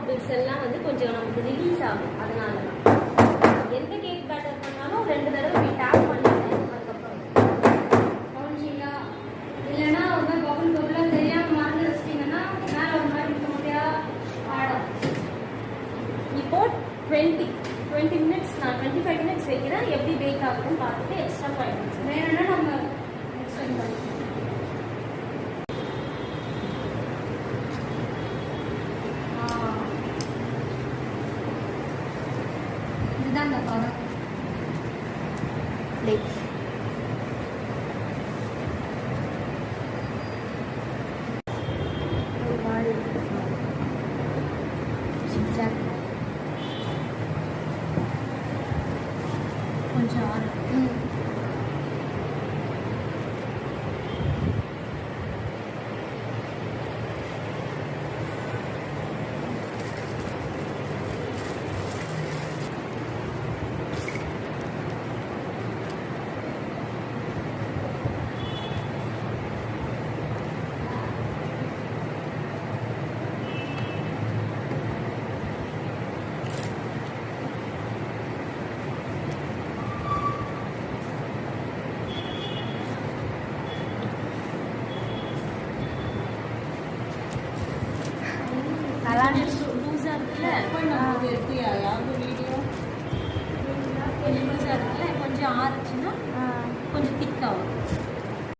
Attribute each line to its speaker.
Speaker 1: Bubbles எல்லாம் வந்து கொஞ்சம் நமக்கு ரிலீஸ் ஆகும். அதனால தான் எந்த கேக் பேட்டர் பண்ணாலும் 2 தடவை நீ டேப் பண்ணிட்டு அதுக்கப்புறம்
Speaker 2: கவுன்சிங்களா இல்லைன்னா ஒரு மாதிரி பபுள் பபுளாக தெரியாமல் மறந்து வச்சிட்டிங்கன்னா மேலே ஒரு மாதிரி இருக்க முடியா ஆடும்.
Speaker 1: இப்போ 20 மினிட்ஸ் நான் 25 மினிட்ஸ் வைக்கிறேன். எப்படி பேக் ஆகுதுன்னு பார்த்துட்டு எக்ஸ்ட்ரா 5 மினிட்ஸ்
Speaker 2: வேணும்னா நம்ம எக்ஸ்டெண்ட் பண்ணிக்கலாம். இதுதான் இந்த பதம்.
Speaker 1: லைக் ஒரு மாதிரி ஜிக்ஸாக்
Speaker 2: கொஞ்சம் ஆறு.
Speaker 1: நல்லா லூஸாக இருக்குல்ல, கொஞ்சம் லூஸாக இருக்குல்ல, கொஞ்சம் ஆறுச்சுன்னா கொஞ்சம் திக்காகும்.